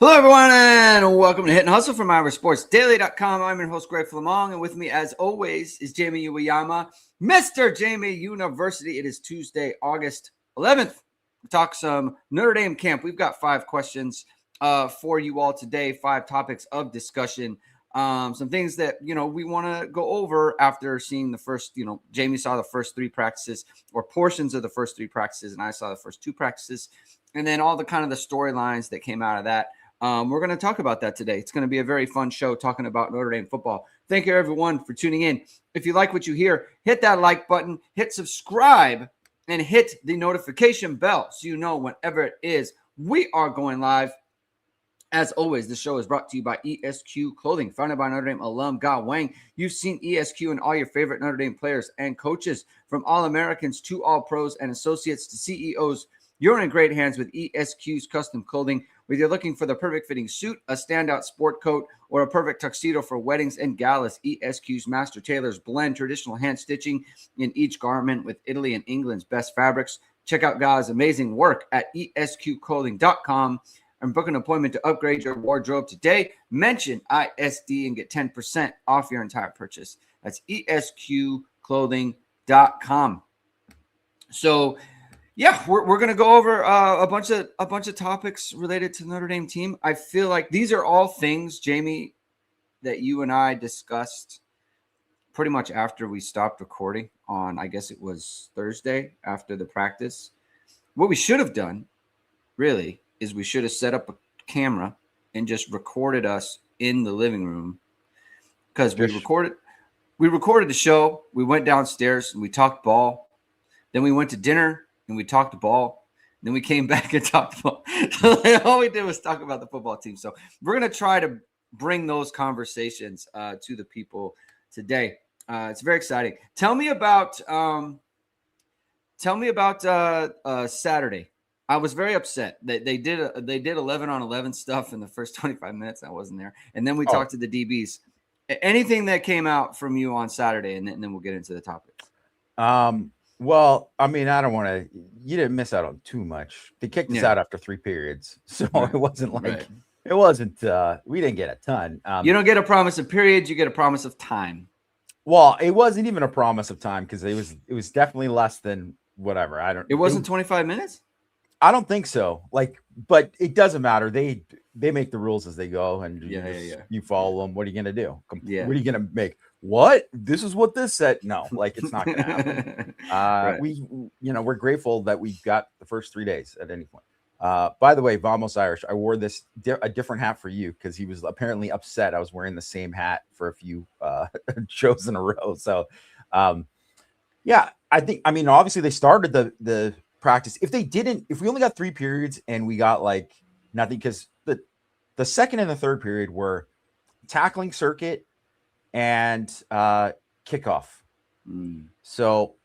Hello, everyone, and welcome to Hit and Hustle from IRSportsDaily.com. I'm your host, Greg Flamong, and with me, as always, is Jamie Uwayama, Mr. Jamie University. It is Tuesday, August 11th. We talk some Notre Dame camp. We've got 5 questions for you all today, 5 topics of discussion. Some things that, we want to go over after seeing the first, Jamie saw the first 3 practices or portions of the first 3 practices, and I saw the first 2 practices, and then all the kind of the storylines that came out of that. We're going to talk about that today. It's going to be a very fun show talking about Notre Dame football. Thank you, everyone, for tuning in. If you like what you hear, hit that like button, hit subscribe, and hit the notification bell so you know whenever it is we are going live. As always, the show is brought to you by ESQ Clothing, founded by Notre Dame alum Ge Wang. You've seen ESQ and all your favorite Notre Dame players and coaches, from All-Americans to All-Pros and associates to CEOs. You're in great hands with ESQ's custom clothing. Whether you're looking for the perfect fitting suit, a standout sport coat, or a perfect tuxedo for weddings and galas, ESQ's master tailors blend traditional hand stitching in each garment with Italy and England's best fabrics. Check out Ge's amazing work at esqclothing.com and book an appointment to upgrade your wardrobe today. Mention ISD and get 10% off your entire purchase. That's esqclothing.com. So, yeah, we're going to go over a bunch of topics related to the Notre Dame team. I feel like these are all things, Jamie, that you and I discussed pretty much after we stopped recording on, I guess it was Thursday after the practice. What we should have done, really, is we should have set up a camera and just recorded us in the living room, because we recorded the show. We went downstairs and we talked ball. Then we went to dinner and we talked ball. Then we came back and talked ball. All we did was talk about the football team. So we're going to try to bring those conversations to the people today. It's very exciting. Tell me about Saturday. I was very upset that they did 11-on-11 stuff in the first 25 minutes. I wasn't there. And then we talked to the DBs. Anything that came out from you on Saturday, and then we'll get into the topics. Well, I mean, I don't want to. You didn't miss out on too much. They kicked us out after 3 periods, so it wasn't like it wasn't. We didn't get a ton. You don't get a promise of periods. You get a promise of time. Well, it wasn't even a promise of time, because it was definitely less than whatever. It wasn't 25 minutes. I don't think so. But it doesn't matter. They make the rules as they go, and you follow them. What are you gonna do? What are you gonna make? What? This is what this said. No, it's not gonna happen. We're grateful that we got the first 3 days at any point. By the way, Vamos Irish, I wore this a different hat for you, because he was apparently upset I was wearing the same hat for a few shows in a row. So, I mean, obviously they started the practice. If we only got 3 periods and we got nothing, because the second and the third period were tackling circuit and kickoff. So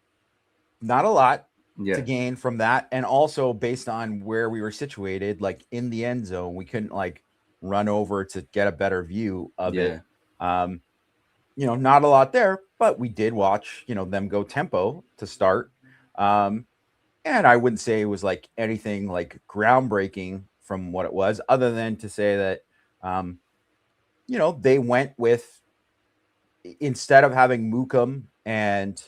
not a lot to gain from that. And also, based on where we were situated, in the end zone, we couldn't run over to get a better view of it. Not a lot there, but we did watch, them go tempo to start. And I wouldn't say it was anything groundbreaking from what it was, other than to say that, they went with, instead of having Mookum and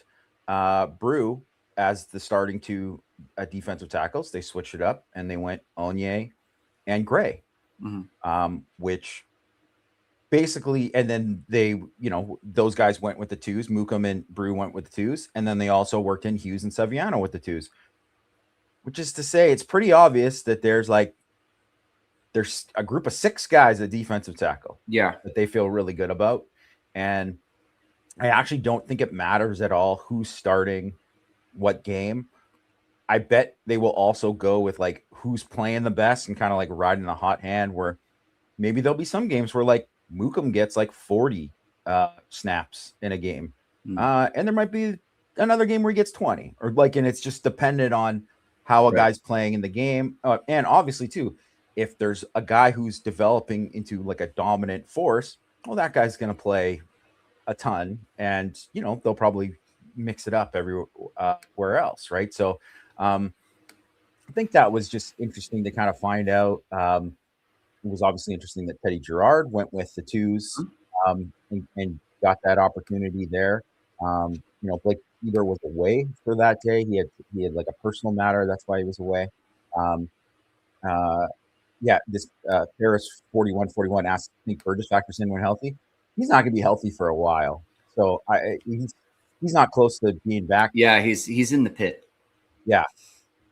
Brew as the starting 2 defensive tackles, they switched it up and they went Onye and Gray, which basically, and then they, those guys went with the 2s. Mookum and Brew went with the 2s, and then they also worked in Hughes and Saviano with the 2s. Which is to say, it's pretty obvious that there's a group of 6 guys at defensive tackle. That they feel really good about. And I actually don't think it matters at all who's starting what game. I bet they will also go with who's playing the best and kind of riding a hot hand, where maybe there'll be some games where Mookum gets 40 snaps in a game. And there might be another game where he gets 20, or and it's just dependent on how a guy's playing in the game. And obviously too, if there's a guy who's developing into a dominant force, well, that guy's going to play a ton, and they'll probably mix it up everywhere else, right? So I think that was just interesting to kind of find out. it was obviously interesting that Teddy Gerard went with the twos, and got that opportunity there. Blake Peter was away for that day. He had like a personal matter. That's why he was away. Um, uh, yeah, this Ferris 4141 asked, I think Burgess factors in when healthy. He's not going to be healthy for a while. So he's not close to being back. Yeah, he's in the pit. Yeah.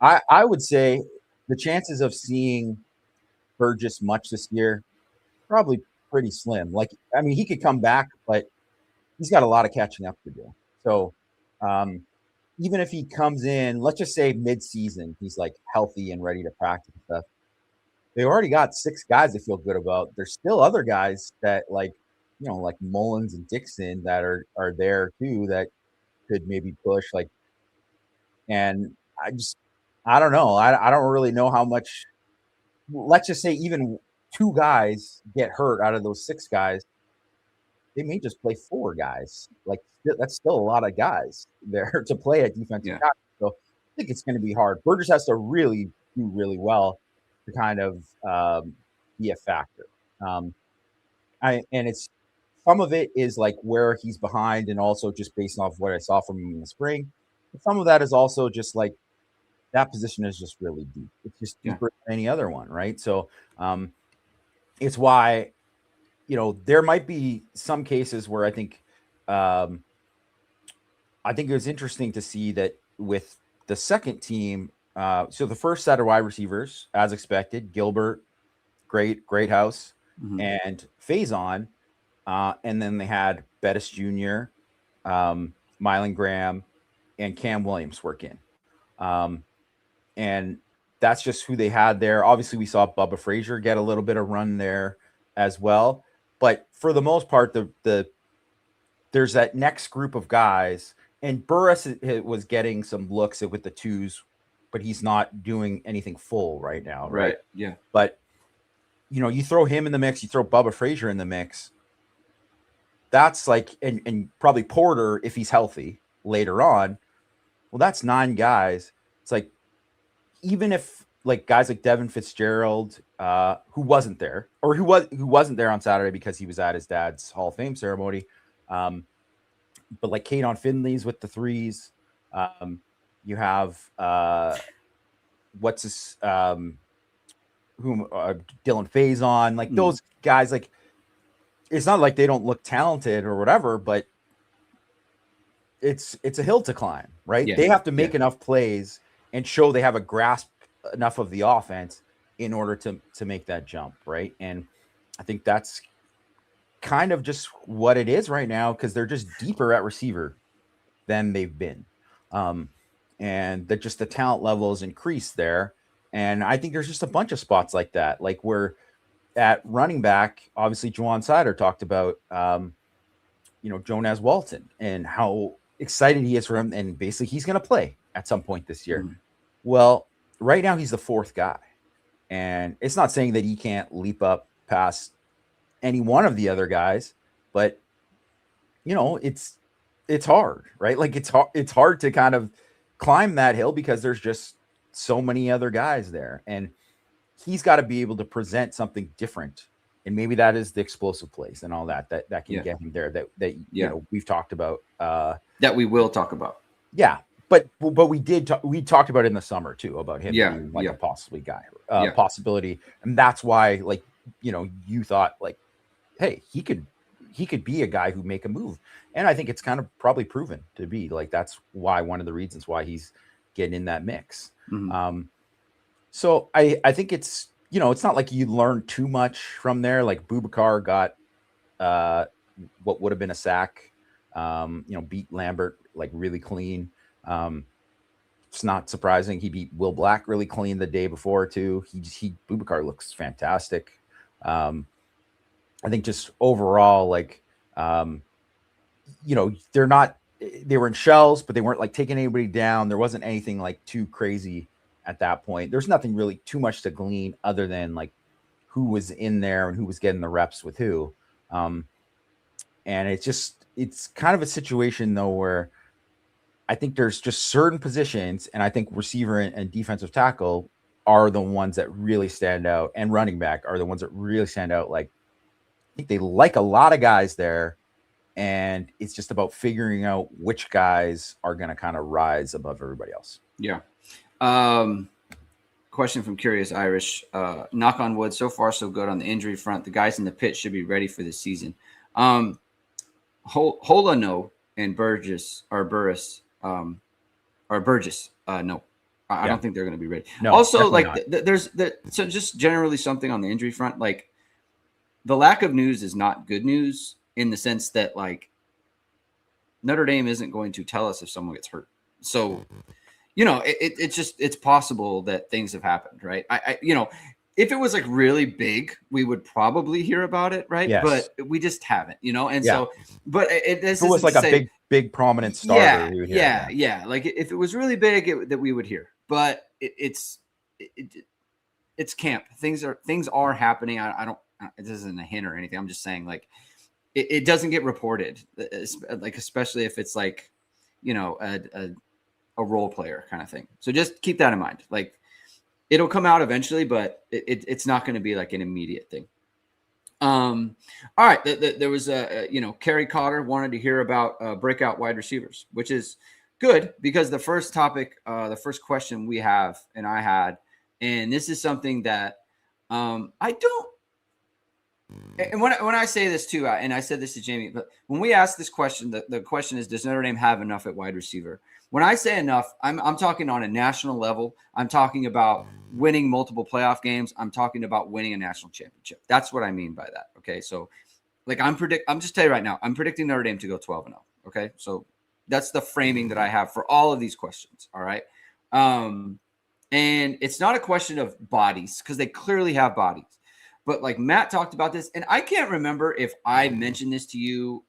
I would say the chances of seeing Burgess much this year, probably pretty slim. Like, I mean, he could come back, but he's got a lot of catching up to do. So, um, even if he comes in, let's just say mid-season, he's like healthy and ready to practice and stuff. They already got 6 guys they feel good about. There's still other guys that like Mullins and Dixon that are there too that could maybe push. Like, and I don't know. I don't really know how much. Let's just say even 2 guys get hurt out of those 6 guys, they may just play 4 guys. Like, that's still a lot of guys there to play at defensive tackle. So I think it's going to be hard. Burgess has to really do really well to kind of be a factor. And it's some of it is like where he's behind, and also just based off what I saw from him in the spring. But some of that is also just like that position is just really deep. It's just deeper than any other one, right? So it's why there might be some cases where I think it was interesting to see that with the second team. So the first set of wide receivers, as expected, Gilbert, great house, and Faison, and then they had Bettis Jr., Mylan Graham, and Cam Williams work in. And that's just who they had there. Obviously, we saw Bubba Frazier get a little bit of run there as well. But for the most part, there's that next group of guys, and Burris was getting some looks with the twos, but he's not doing anything full right now, right? Yeah. But you throw him in the mix, you throw Bubba Frazier in the mix. That's like, and probably Porter if he's healthy later on. Well, that's 9 guys. It's like, even if like guys like Devin Fitzgerald, who wasn't there, or who wasn't there on Saturday because he was at his dad's Hall of Fame ceremony, but like Kadon Finley's with the 3s. You have what's his Dylan Faison, like those guys. Like, it's not like they don't look talented or whatever, but it's a hill to climb, right? They have to make enough plays and show they have a grasp enough of the offense in order to make that jump, right? And I think that's kind of just what it is right now, because they're just deeper at receiver than they've been. And that just the talent level is increased there. And I think there's just a bunch of spots like that, like where at running back, obviously Juwan Sider talked about Jonas Walton and how excited he is for him, and basically he's going to play at some point this year. Well, right now he's the 4th guy, and it's not saying that he can't leap up past any one of the other guys, but it's hard, right? Like, it's hard to kind of climb that hill because there's just so many other guys there, and he's got to be able to present something different. And maybe that is the explosive plays and all that can get him there. That we've talked about. That we will talk about. Yeah, but we talked about it in the summer too, about him being like a possibility, and that's why you thought like, hey, he could be a guy who make a move, and I think it's kind of probably proven to be like that's why one of the reasons why he's getting in that mix. So I think it's. It's not like you learn too much from there. Like Boubacar got what would have been a sack, beat Lambert like really clean. It's not surprising. He beat Will Black really clean the day before too. Boubacar looks fantastic. I think just overall, like, they were in shells, but they weren't like taking anybody down. There wasn't anything like too crazy at that point. There's nothing really too much to glean other than like who was in there and who was getting the reps with who. And it's kind of a situation though, where I think there's just certain positions, and I think receiver and defensive tackle are the ones that really stand out, and running back are the ones that really stand out. Like, I think they like a lot of guys there, and it's just about figuring out which guys are going to kind of rise above everybody else. Yeah. Question from Curious Irish. Knock on wood, so far so good on the injury front. The guys in the pit should be ready for this season. Holano and Burgess or Burris or Burgess. No, I don't think they're going to be ready. No, also, like so just generally something on the injury front. Like the lack of news is not good news in the sense that like Notre Dame isn't going to tell us if someone gets hurt. So, it's possible that things have happened, right? If it was like really big, we would probably hear about it, right? Yes. But we just haven't, and so, but if it was like a big prominent starter, yeah. Like if it was really big, that we would hear. But it's camp. Things are happening. I don't. This isn't a hint or anything. I'm just saying, like, it doesn't get reported, like especially if it's like, a role player kind of thing. So just keep that in mind. Like it'll come out eventually, but it's not going to be like an immediate thing. All right. There was Kerry Cotter wanted to hear about breakout wide receivers, which is good because the first topic, the first question we have and I had, and this is something that I don't. And when I say this too, and I said this to Jamie, but when we ask this question, the question is, does Notre Dame have enough at wide receiver? When I say enough, I'm talking on a national level. I'm talking about winning multiple playoff games. I'm talking about winning a national championship. That's what I mean by that. Okay. So like I'm just telling you right now, I'm predicting Notre Dame to go 12-0. Okay. So that's the framing that I have for all of these questions. All right. And it's not a question of bodies because they clearly have bodies. But like Matt talked about this, and I can't remember if I mentioned this to you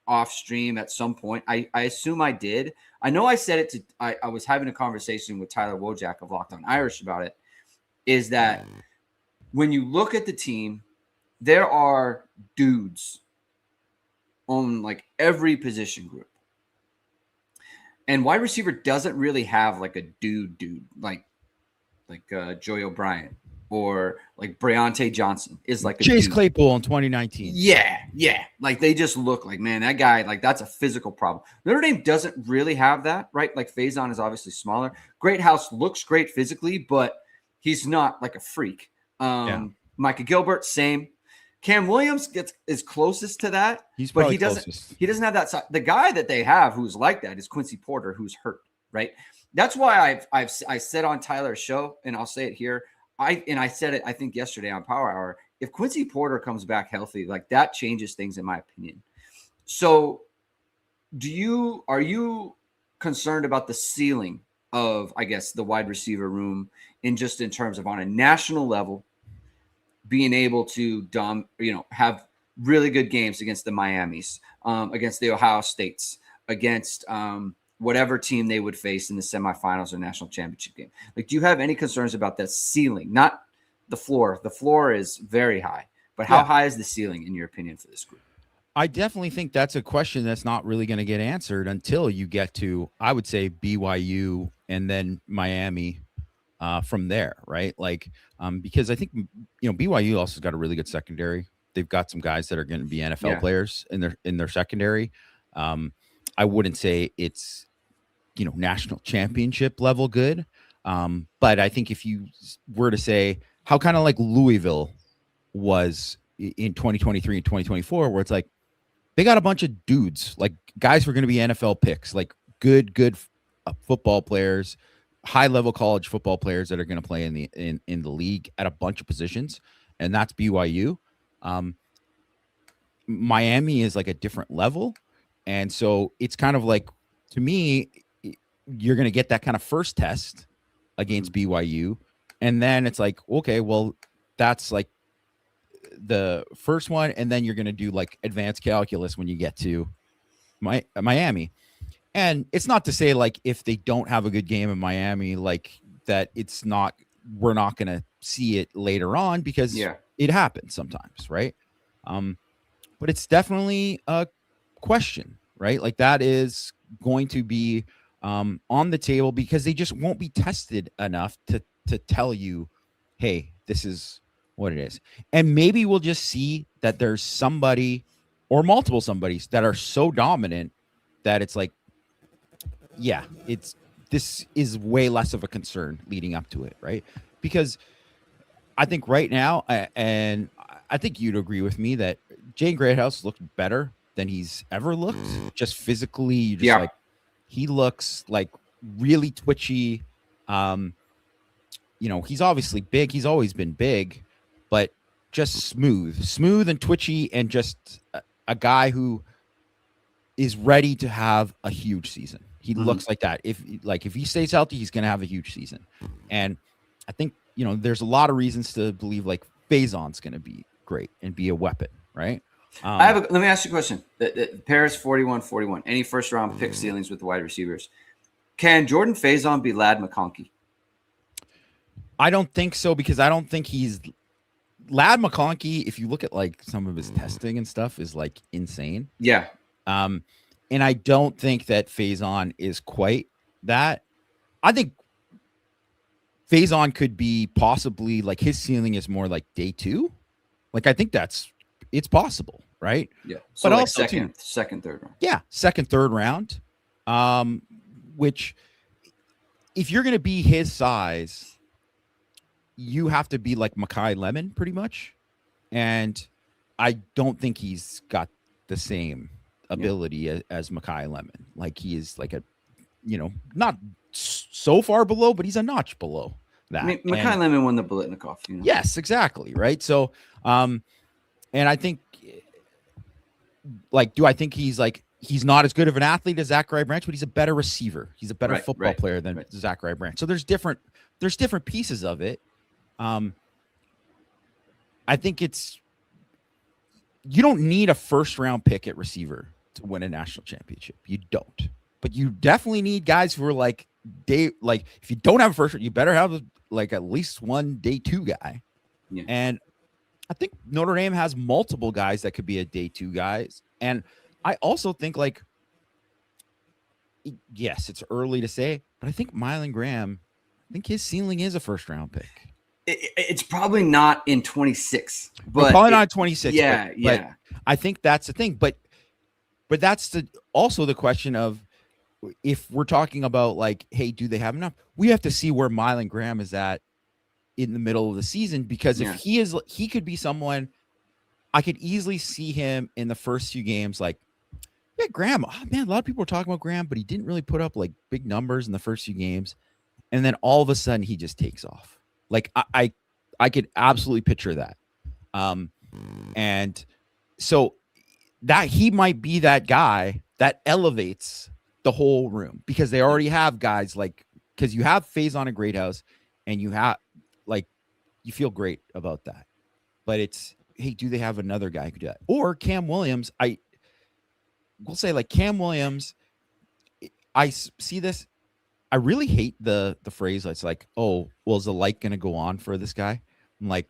off stream at some point. I assume I did. I know I said it I was having a conversation with Tyler Wojak of Locked On Irish about it, is that when you look at the team, there are dudes on like every position group. And wide receiver doesn't really have like a dude like Joey O'Brien. Or like Breontae Johnson is like a Chase dude. Claypool in 2019. Yeah. Like they just look like, man, that guy, like that's a physical problem. Notre Dame doesn't really have that, right? Like Faison is obviously smaller. Greathouse looks great physically, but he's not like a freak. Micah Gilbert, same. Cam Williams is closest to that, but he doesn't have that side. The guy that they have who's like that is Quincy Porter, who's hurt, right? That's why I said on Tyler's show, and I'll say it here. I said it, I think yesterday on Power Hour, if Quincy Porter comes back healthy, like that changes things in my opinion. So are you concerned about the ceiling of, I guess, the wide receiver room in terms of on a national level, being able to have really good games against the Miamis, against the Ohio States, against whatever team they would face in the semifinals or national championship game? Like, do you have any concerns about that ceiling? Not the floor. The floor is very high, but how high is the ceiling in your opinion for this group? I definitely think that's a question that's not really going to get answered until you get to, I would say, BYU and then Miami from there, right? Like, because I think, BYU also got a really good secondary. They've got some guys that are going to be NFL players in their secondary. I wouldn't say it's, national championship level good. But I think if you were to say how kind of like Louisville was in 2023 and 2024, where it's like, they got a bunch of dudes, like guys who are going to be NFL picks, like good football players, high level college football players that are going to play in the league at a bunch of positions. And that's BYU. Miami is like a different level. And so it's kind of like, to me, you're going to get that kind of first test against BYU. And then it's like, okay, well, that's like the first one. And then you're going to do like advanced calculus when you get to Miami. And it's not to say like, if they don't have a good game in Miami, like that we're not going to see it later on, because it happens sometimes. Right. But it's definitely a question, right? Like that is going to be on the table because they just won't be tested enough to tell you, hey, this is what it is. And maybe we'll just see that there's somebody or multiple somebodies that are so dominant that it's like, yeah, this is way less of a concern leading up to it, right? Because I think right now, and I think you'd agree with me that Jane Greathouse looked better than he's ever looked, just physically. You just like, he looks like really twitchy. He's obviously big. He's always been big, but just smooth and twitchy, and just a guy who is ready to have a huge season. He looks like that. If he stays healthy, he's going to have a huge season. And I think, there's a lot of reasons to believe like Faison's going to be great and be a weapon, right? Let me ask you a question. The Paris 41-41. Any first round pick ceilings with the wide receivers? Can Jordan Faison be Ladd McConkey? I don't think so, because I don't think he's Ladd McConkey. If you look at like some of his testing and stuff, is like insane. Yeah. And I don't think that Faison is quite that. I think Faison could be possibly like, his ceiling is more like day 2. Like, I think it's possible, right? Yeah. So but like also second, third round. Yeah, second, third round. Which, if you're going to be his size, you have to be like Mekhi Lemon pretty much. And I don't think he's got the same ability as Mekhi Lemon. Like, he is like not so far below, but he's a notch below that. I mean, Mekhi Lemon won the Biletnikoff. Yes, exactly. Right. So, and I think, like, do I think he's not as good of an athlete as Zachary Branch, but he's a better receiver. He's a better football player than Zachary Branch. So there's different pieces of it. I think you don't need a first round pick at receiver to win a national championship. You don't, but you definitely need guys who are like if you don't have a first, you better have like at least one day 2 guy. Yeah. And I think Notre Dame has multiple guys that could be a day 2 guys. And I also think, like, yes, it's early to say, but I think Mylan Graham, I think his ceiling is a first round pick. It's probably not in 26, but probably not 26. Yeah. But I think that's the thing. But that's also the question of, if we're talking about like, hey, do they have enough? We have to see where Mylan Graham is at in the middle of the season, because if he could be someone, I could easily see him in the first few games. Like, yeah, Graham, man, a lot of people are talking about Graham, but he didn't really put up like big numbers in the first few games. And then all of a sudden he just takes off. Like, I could absolutely picture that. And so that he might be that guy that elevates the whole room, because they already have guys like, because you have Faison and Greathouse, and you have like, you feel great about that. But it's, hey, do they have another guy who could do that? Or Cam Williams. I will say, like, Cam Williams, I see this. I really hate the phrase. It's like, oh, well, is the light going to go on for this guy? I'm like,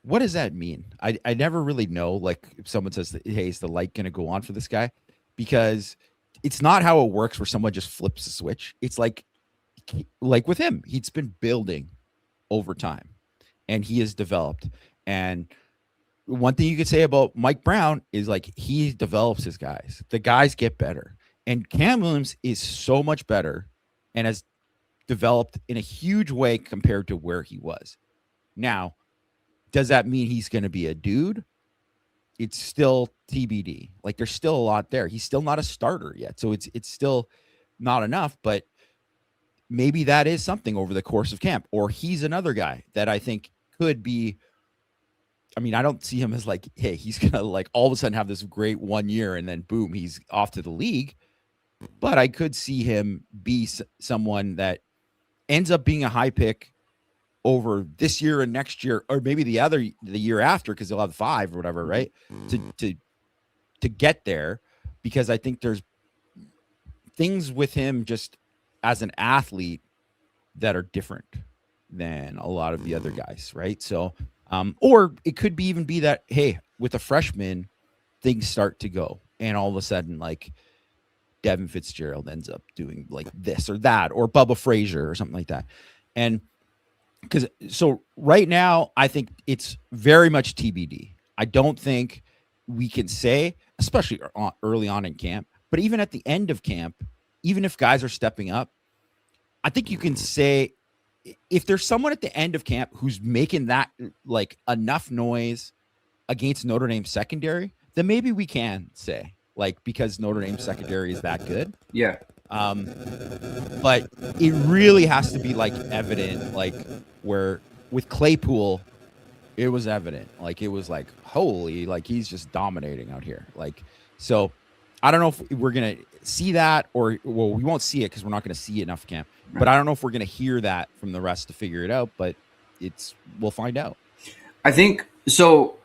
what does that mean? I never really know. Like, if someone says, hey, is the light going to go on for this guy? Because it's not how it works where someone just flips a switch. It's like with him, he's been building over time, and he has developed. And one thing you could say about Mike Brown is, like, he develops his guys. The guys get better. And Cam Williams is so much better and has developed in a huge way compared to where he was. Now, does that mean he's going to be a dude? It's still TBD. Like, there's still a lot there. He's still not a starter yet. So it's still not enough, but maybe that is something over the course of camp. Or he's another guy that I think could be, I mean, I don't see him as like, hey, he's going to like all of a sudden have this great 1 year and then boom, he's off to the league. But I could see him be someone that ends up being a high pick over this year and next year, or maybe the year after, because he'll have 5 or whatever, right? To get there, because I think there's things with him just as an athlete that are different than a lot of the other guys, right? So, or it could even be that, hey, with a freshman, things start to go, and all of a sudden, like, Devin Fitzgerald ends up doing like this or that, or Bubba Frazier or something like that. And because so right now, I think it's very much TBD. I don't think we can say, especially early on in camp, but even at the end of camp, even if guys are stepping up, I think you can say if there's someone at the end of camp who's making that like enough noise against Notre Dame secondary, then maybe we can say like because Notre Dame secondary is that good. Yeah. But it really has to be like evident, like where with Claypool, it was evident. Like it was like, holy, like he's just dominating out here. Like, so I don't know if we're going to see that or, well, we won't see it because we're not going to see enough camp. Right. But I don't know if we're going to hear that from the rest to figure it out, but we'll find out. I think so.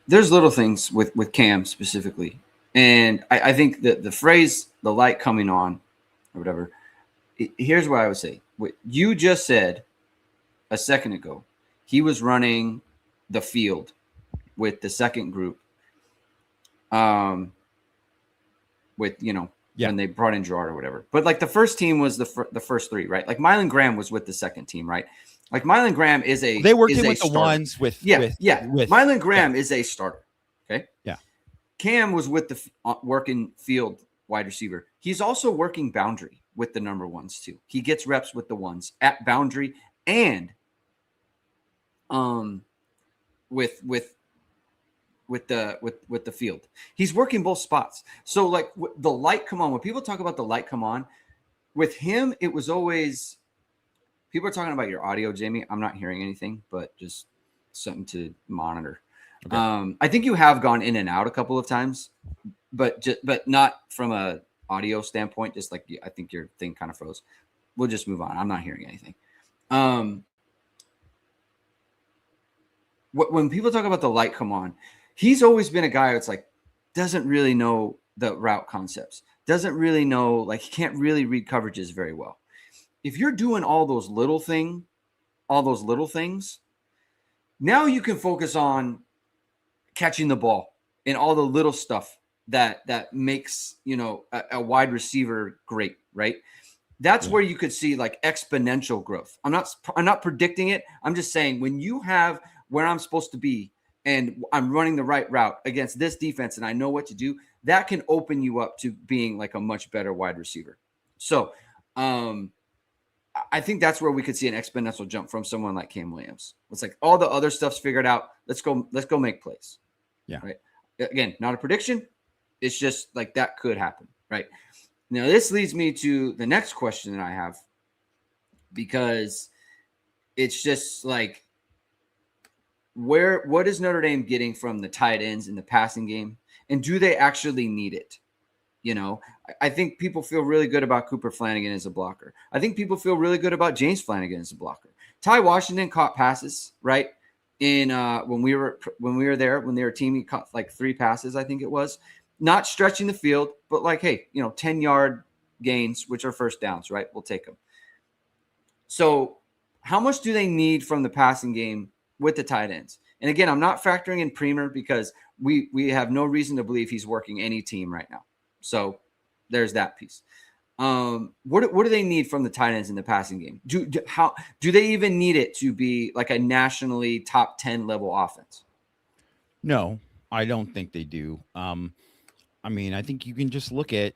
There's little things with Cam specifically. And I think that the phrase, the light coming on or whatever, here's what I would say. What you just said a second ago, he was running the field with the second group. With, when they brought in Gerard or whatever. But like the first team was the first three, right? Like Mylan Graham was with the second team, right? Like Mylan Graham is a they worked in with starter. The ones with Mylan Graham is a starter. Okay. Yeah. Cam was with the working field wide receiver. He's also working boundary with the number ones too. He gets reps with the ones at boundary and with the field. He's working both spots. So like the light come on, when people talk about the light come on, with him, it was always people are talking about your audio, Jamie. I'm not hearing anything, but just something to monitor. Okay. I think you have gone in and out a couple of times, but not from a audio standpoint. Just like I think your thing kind of froze. We'll just move on. I'm not hearing anything. When people talk about the light come on, he's always been a guy that's like doesn't really know the route concepts, doesn't really know, like he can't really read coverages very well. If you're doing all those little things, now you can focus on catching the ball and all the little stuff that makes, a wide receiver great, right? That's where you could see like exponential growth. I'm not predicting it. I'm just saying when you have where I'm supposed to be and I'm running the right route against this defense and I know what to do, that can open you up to being like a much better wide receiver. So I think that's where we could see an exponential jump from someone like Cam Williams. It's like all the other stuff's figured out. Let's go make plays. Yeah. Right. Again, not a prediction. It's just like that could happen. Right. Now, this leads me to the next question that I have, because it's just like, what is Notre Dame getting from the tight ends in the passing game? And do they actually need it? I think people feel really good about Cooper Flanagan as a blocker. I think people feel really good about James Flanagan as a blocker. Ty Washington caught passes, right? In when we were there, when they were a team, he caught like 3 passes, I think it was. Not stretching the field, but like, hey, 10-yard gains, which are first downs, right? We'll take them. So how much do they need from the passing game with the tight ends? And again, I'm not factoring in Premer because we have no reason to believe he's working any team right now. So there's that piece. What do they need from the tight ends in the passing game? How do they even need it to be like a nationally top 10 level offense? No, I don't think they do. I mean, I think you can just look at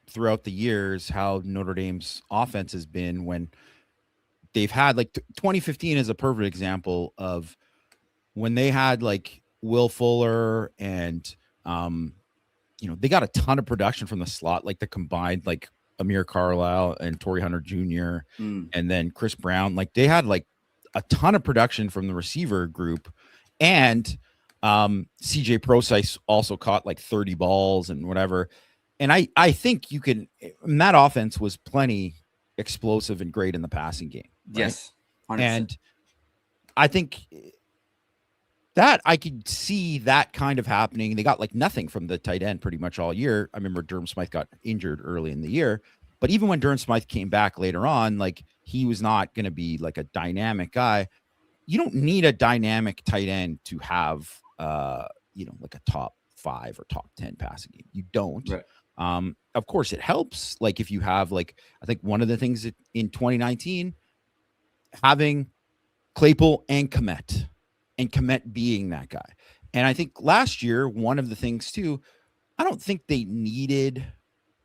throughout the years how Notre Dame's offense has been when they've had like 2015 is a perfect example of when they had like Will Fuller and they got a ton of production from the slot, like the combined like Amir Carlisle and Torrey Hunter Jr. And then Chris Brown. Like they had like a ton of production from the receiver group, and CJ Prosise also caught like 30 balls and whatever. And I think you can, and that offense was plenty explosive and great in the passing game. Right? Yes. 100%. And I think that I could see that kind of happening. They got like nothing from the tight end pretty much all year. I remember Durham Smythe got injured early in the year, but even when Durham Smythe came back later on, like he was not going to be like a dynamic guy. You don't need a dynamic tight end to have, like a top 5 or top 10 passing game. You don't. Right. Of course it helps. Like if you have like, I think one of the things in 2019, having Claypool and Komet being that guy. And I think last year, one of the things too, I don't think they needed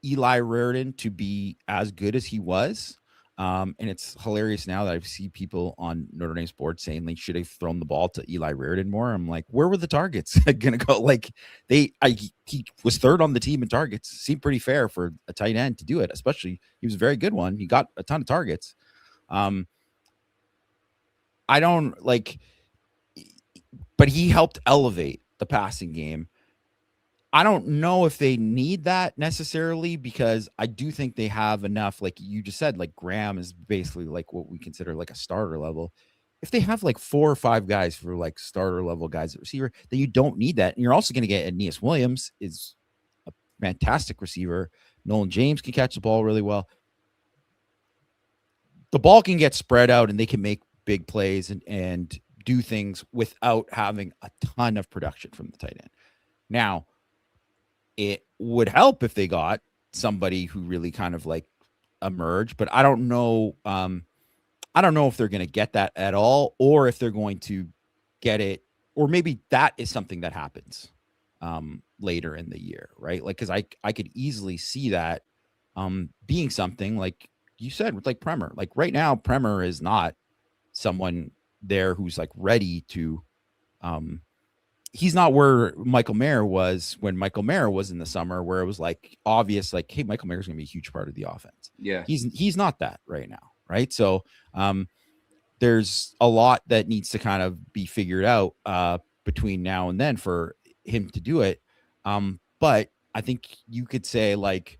Eli Raridan to be as good as he was. And it's hilarious now that I see people on Notre Dame's board saying they should have thrown the ball to Eli Raridan more. I'm like, where were the targets going to go? Like he was third on the team in targets. Seemed pretty fair for a tight end to do it, especially he was a very good one. He got a ton of targets. I don't like, but he helped elevate the passing game. I don't know if they need that necessarily, because I do think they have enough, like you just said, like Graham is basically like what we consider like a starter level. If they have like 4 or 5 guys for like starter level guys at receiver, then you don't need that. And you're also going to get Aeneas Williams is a fantastic receiver. Nolan James can catch the ball really well. The ball can get spread out and they can make big plays and do things without having a ton of production from the tight end. Now, it would help if they got somebody who really kind of like emerged, but I don't know. I don't know if they're going to get that at all, or if they're going to get it, or maybe that is something that happens later in the year, right? Like, because I could easily see that being something like you said with like Premer. Like right now, Premer is not someone there who's like ready to. He's not where Michael Mayer was when Michael Mayer was in the summer, where it was like obvious, like, hey, Michael Mayer is going to be a huge part of the offense. Yeah, he's not that right now, right? So there's a lot that needs to kind of be figured out between now and then for him to do it. But I think you could say like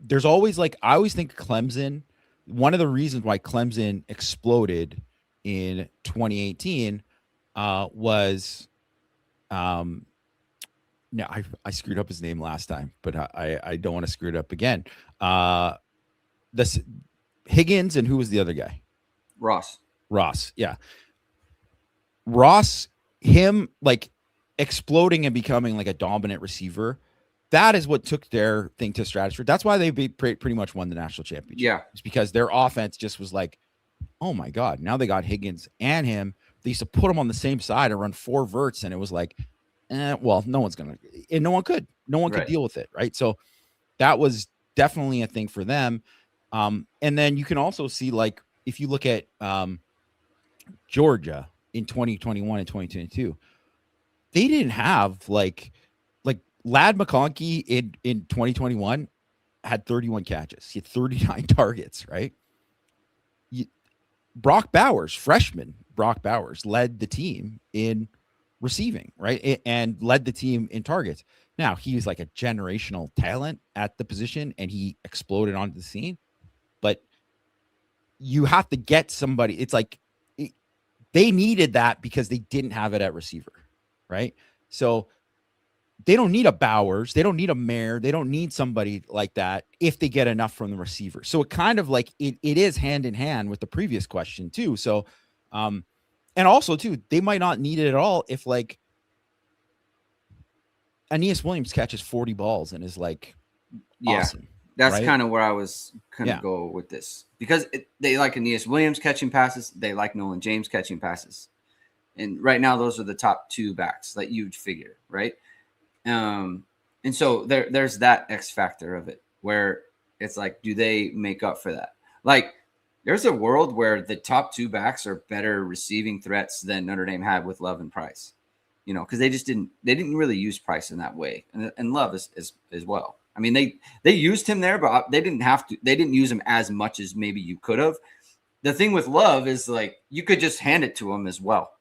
there's always like I always think Clemson. One of the reasons why Clemson exploded in 2018 was no, I screwed up his name last time, but I don't want to screw it up again. This Higgins, and who was the other guy? Ross, yeah. Ross, him like exploding and becoming like a dominant receiver. That is what took their thing to stratosphere. That's why they pretty much won the national championship. Yeah, it's because their offense just was like, oh my God, now they got Higgins and him. They used to put them on the same side and run 4 verts, and it was like, well, no one could deal with it, right? So that was definitely a thing for them. And then you can also see, like, if you look at Georgia in 2021 and 2022, they didn't have like Ladd McConkey in 2021 had 31 catches. He had 39 targets, right? Brock Bowers, freshman Brock Bowers, led the team in receiving, right? And led the team in targets. Now, he was like a generational talent at the position, and he exploded onto the scene. But you have to get somebody. It's like they needed that because they didn't have it at receiver, right? So they don't need a Bowers. They don't need a Mayer. They don't need somebody like that if they get enough from the receiver. So it kind of like it is hand in hand with the previous question too. So, and also too, they might not need it at all if like Aeneas Williams catches 40 balls and is like, awesome. That's right? kind of where I was going to go with this, because they like Aeneas Williams catching passes. They like Nolan James catching passes. And right now, those are the top 2 backs that you'd figure, right? And so there's that X factor of it, where it's like, do they make up for that? Like, there's a world where the top 2 backs are better receiving threats than Notre Dame had with Love and Price, because they didn't really use Price in that way, and Love as well. I mean, they used him there, but they didn't use him as much as maybe you could have. The thing with Love is like you could just hand it to him as well.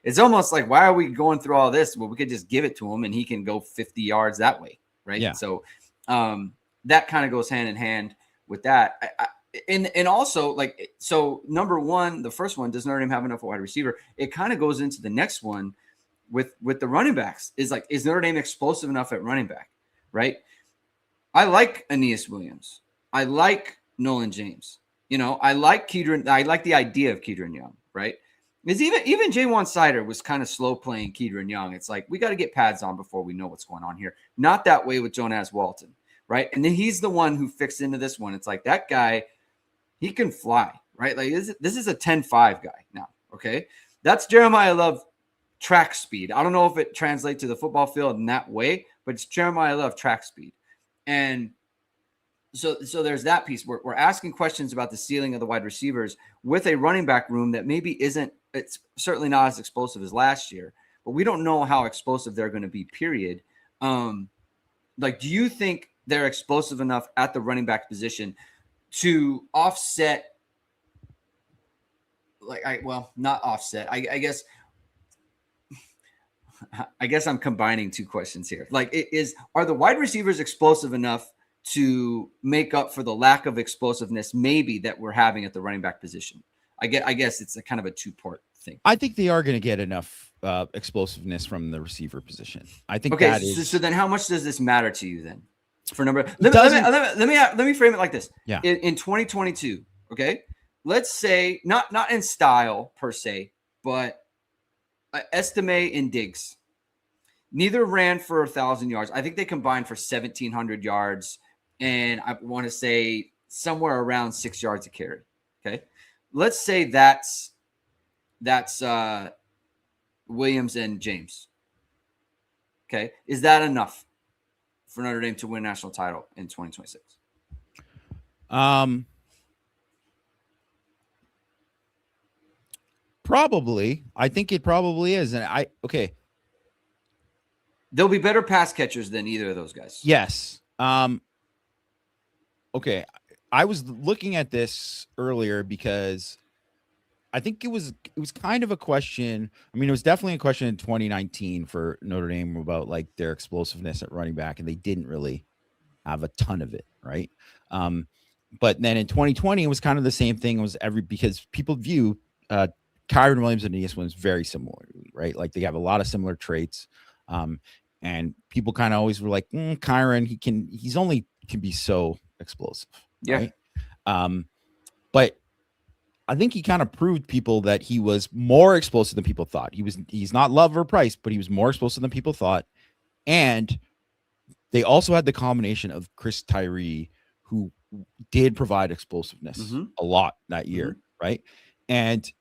It's almost like, why are we going through all this? Well, we could just give it to him and he can go 50 yards that way. Right. Yeah. So that kind of goes hand in hand with that. And also, like, so number one, the first one, does Notre Dame have enough wide receiver? It kind of goes into the next one with the running backs, is like, is Notre Dame explosive enough at running back? Right. I like Aeneas Williams. I like Nolan James. I like Kedron. I like the idea of Kedron Young. Right. Because even Ge Wang was kind of slow playing Kedron Young. It's like, we got to get pads on before we know what's going on here. Not that way with Jonas Walton, right? And then he's the one who fixed into this one. It's like, that guy He can fly, right? Like this is a 10-5 guy now. Okay. That's Jeremiah Love track speed. I don't know if it translates to the football field in that way, but it's Jeremiah Love track speed. And so there's that piece. We're asking questions about the ceiling of the wide receivers with a running back room that maybe isn't, it's certainly not as explosive as last year, but we don't know how explosive they're going to be, period. Like, do you think they're explosive enough at the running back position to offset, not offset. I guess I'm combining two questions here. Like, are the wide receivers explosive enough to make up for the lack of explosiveness maybe that we're having at the running back position? I guess it's a kind of a two-part thing. I think they are going to get enough explosiveness from the receiver position. I think okay. that is. So then how much does this matter to you then? For number, let me frame it like this. Yeah. In 2022, okay, let's say not in style per se, but Estime and Diggs. Neither ran for 1,000 yards. I think they combined for 1,700 yards, and I want to say somewhere around 6 yards a carry. Okay, let's say that's Williams and James. Okay, is that enough for Notre Dame to win a national title in 2026? Probably. I think it probably is. And they'll be better pass catchers than either of those guys. Yes. Okay. I was looking at this earlier because I think it was kind of a question. I mean, it was definitely a question in 2019 for Notre Dame about like their explosiveness at running back, and they didn't really have a ton of it, right? But then in 2020, it was kind of the same thing. It was because people view Kyron Williams and Aeneas Williams very similarly, right? Like they have a lot of similar traits. And people kind of always were like, Kyron, he's only can be so explosive. Yeah. Right? But I think he kind of proved people that he was more explosive than people thought. He's not Love or Price, but he was more explosive than people thought. And they also had the combination of Chris Tyree, who did provide explosiveness a lot that year, right? And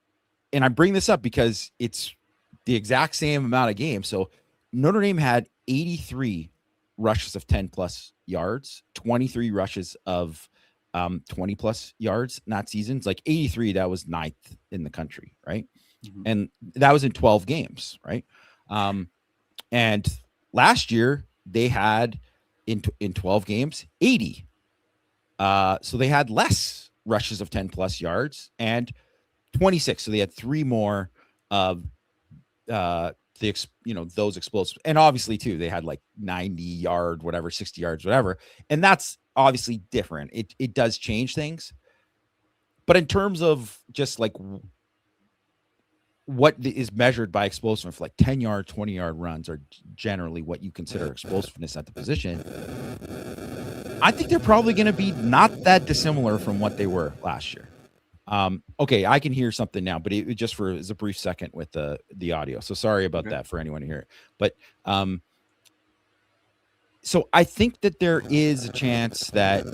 I bring this up because it's the exact same amount of games. So Notre Dame had 83 rushes of 10 plus yards, 23 rushes of 20 plus yards in that season. It's like 83, that was 9th in the country, right? And that was in 12 games, right? And last year they had in 12 games 80. So they had less rushes of 10 plus yards and 26. So they had 3 more of those explosive. And obviously too, they had like 90 yard, whatever, 60 yards, whatever. And that's obviously different. It does change things. But in terms of just like what is measured by explosiveness, like 10-yard, 20-yard runs are generally what you consider explosiveness at the position. I think they're probably going to be not that dissimilar from what they were last year. Okay, I can hear something now, but it just is a brief second with the audio. So sorry about that for anyone to hear it. But so I think that there is a chance that